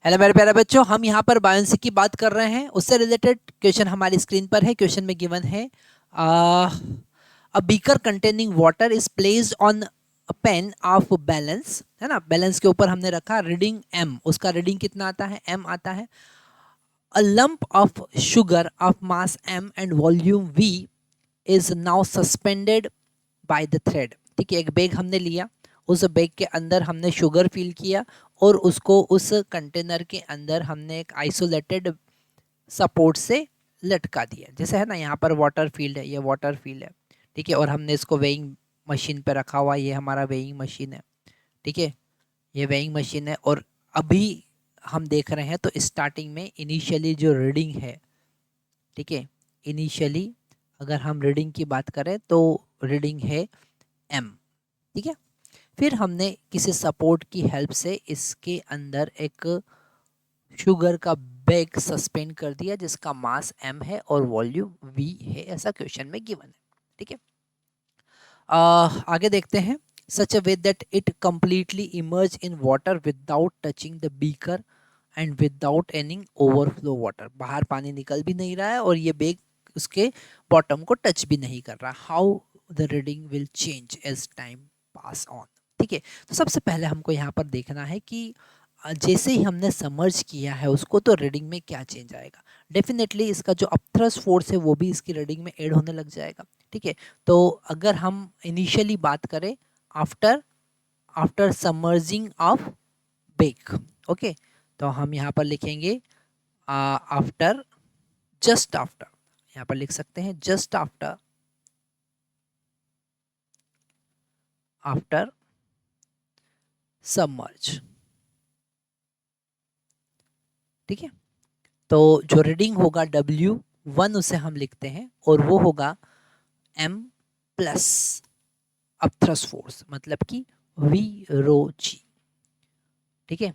Hello मेरे प्यारे बच्चों, हम यहाँ पर बायोन्सी की बात कर रहे हैं। उससे रिलेटेड क्वेश्चन हमारी स्क्रीन पर है। क्वेश्चन में गिवन है a beaker containing water is placed on a pain of balance, है ना। बैलेंस के ऊपर हमने रखा रीडिंग m, उसका रीडिंग कितना आता है, m आता है। A lump of sugar of mass m and volume v is now suspended by the thread. ठीक है, एक बैग हमने लिया, उस बैग के अंदर हमने शुगर फिल किया और उसको उस कंटेनर के अंदर हमने एक आइसोलेटेड सपोर्ट से लटका दिया। जैसे है ना, यहाँ पर वाटर फील्ड है, ये वाटर फील्ड है। ठीक है, और हमने इसको वेइंग मशीन पे रखा हुआ, ये हमारा वेइंग मशीन है। ठीक है, ये वेइंग मशीन है। और अभी हम देख रहे हैं तो स्टार्टिंग में इनिशियली जो रीडिंग है, ठीक है, इनिशियली अगर हम रीडिंग की बात करें तो रीडिंग है m। ठीक है, फिर हमने किसी सपोर्ट की हेल्प से इसके अंदर एक शुगर का बैग सस्पेंड कर दिया जिसका मास m है और वॉल्यूम v है, ऐसा क्वेश्चन में गिवन है। ठीक है, आगे देखते हैं। Such a way that it completely immerse in water without touching the beaker and without any overflow water. बाहर पानी निकल भी नहीं रहा है और ये बैग उसके बॉटम को टच भी नहीं कर रहा। How the reading will change as time pass on. ठीक है, तो सबसे पहले हमको यहाँ पर देखना है कि जैसे ही हमने समर्ज किया है उसको, तो रीडिंग में क्या चेंज आएगा। डेफिनेटली इसका जो अपथ्रस्ट फोर्स है वो भी इसकी रीडिंग में ऐड होने लग जाएगा। ठीक है, तो अगर हम इनिशियली बात करें आफ्टर आफ्टर समर्जिंग ऑफ बेक, ओके, तो हम यहाँ पर लिखेंगे आफ्टर, जस्ट आफ्टर, यहाँ पर लिख सकते हैं जस्ट आफ्टर, आफ्टर सबमर्ज। ठीक है, तो जो रीडिंग होगा W1 उसे हम लिखते हैं और वो होगा m प्लस अपथ्रस्ट फोर्स, मतलब कि V रो G। ठीक है,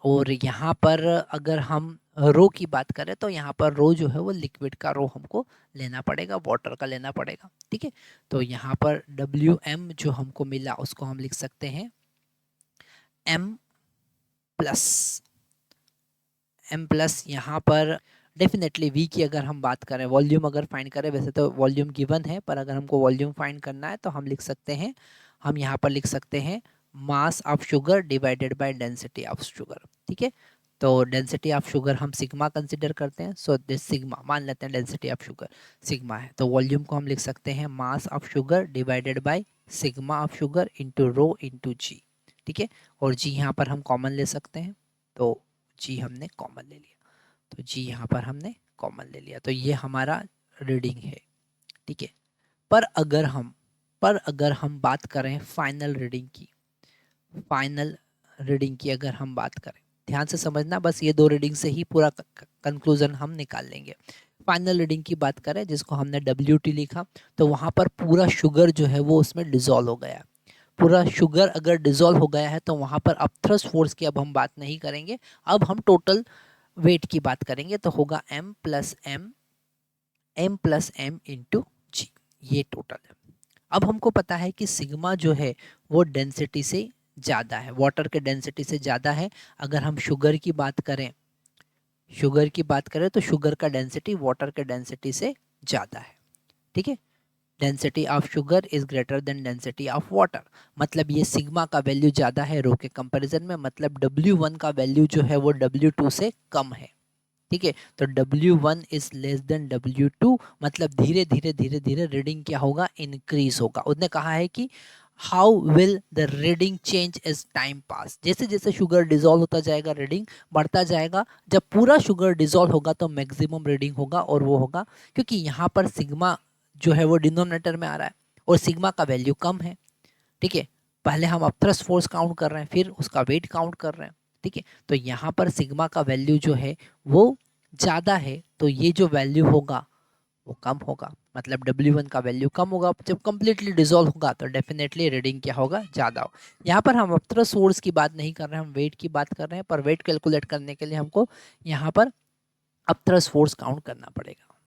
और यहाँ पर अगर हम रो की बात करें तो यहाँ पर रो जो है वो लिक्विड का रो हमको लेना पड़ेगा, वाटर का लेना पड़ेगा। ठीक है, तो यहाँ पर WM जो हमको मिला उसको हम लिख सकते हैं m प्लस यहाँ पर डेफिनेटली v की अगर हम बात करें, वॉल्यूम अगर फाइंड करें, वैसे तो वॉल्यूम गिवन है पर अगर हमको वॉल्यूम फाइंड करना है तो हम लिख सकते हैं, हम यहाँ पर लिख सकते हैं mass of sugar divided by density of sugar. ठीक है, तो डेंसिटी ऑफ शुगर हम सिग्मा कंसिडर करते हैं, सो दिस सिग्मा मान लेते हैं डेंसिटी ऑफ शुगर सिग्मा है। तो वॉल्यूम को हम लिख सकते हैं mass of sugar divided by sigma of sugar into rho into g. ठीक है, और जी यहाँ पर हम कॉमन ले सकते हैं, तो जी हमने कॉमन ले लिया, तो जी यहाँ पर हमने कॉमन ले लिया, तो ये हमारा रीडिंग है। ठीक है, पर अगर हम बात करें फाइनल रीडिंग की, फाइनल रीडिंग की अगर हम बात करें, ध्यान से समझना, बस ये दो रीडिंग से ही पूरा कंक्लूजन हम निकाल लेंगे। फाइनल रीडिंग की बात करें जिसको हमने WT लिखा, तो वहाँ पर पूरा शुगर जो है वो उसमें डिजोल्व हो गया। पूरा शुगर अगर डिजोल्व हो गया है तो वहाँ पर अपथ्रस्ट फोर्स की अब हम बात नहीं करेंगे, अब हम टोटल वेट की बात करेंगे। तो होगा m प्लस m इंटू जी, ये टोटल है। अब हमको पता है कि सिग्मा जो है वो डेंसिटी से ज़्यादा है, वाटर के डेंसिटी से ज़्यादा है। अगर हम शुगर की बात करें, शुगर की बात करें तो शुगर का डेंसिटी वाटर के डेंसिटी से ज़्यादा है। ठीक है, density of sugar is greater than density of water, मतलब ये सिग्मा का वैल्यू ज़्यादा है रो के कंपैरिजन में, मतलब W1 का वैल्यू जो है वो W2 से कम है। ठीक है, तो W1 is less than W2, मतलब धीरे धीरे धीरे धीरे रीडिंग क्या होगा, इंक्रीज होगा। उसने कहा है कि how will the reading change as time pass, जैसे जैसे शुगर डिजोल्व होता जाएगा रीडिंग बढ़ता जाएगा। जब पूरा शुगर डिजोल्व होगा तो मैक्सिमम रीडिंग होगा, और वो होगा क्योंकि यहाँ पर सिग्मा जो है वो डिनोमिनेटर में आ रहा है और सिग्मा का वैल्यू कम है। ठीक है, पहले हम अपथ्रस्ट फोर्स काउंट कर रहे हैं, फिर उसका वेट काउंट कर रहे हैं। ठीक है, तो यहाँ पर सिग्मा का वैल्यू जो है वो ज़्यादा है, तो ये जो वैल्यू होगा वो कम होगा, मतलब W1 का वैल्यू कम होगा। जब कंप्लीटली डिजोल्व होगा तो डेफिनेटली रीडिंग क्या होगा, ज़्यादा हो। यहाँ पर हम अपथ्रस्ट फोर्स की बात नहीं कर रहे हैं, हम वेट की बात कर रहे हैं, पर वेट कैलकुलेट करने के लिए हमको यहाँ पर अपथ्रस्ट फोर्स काउंट करना पड़ेगा।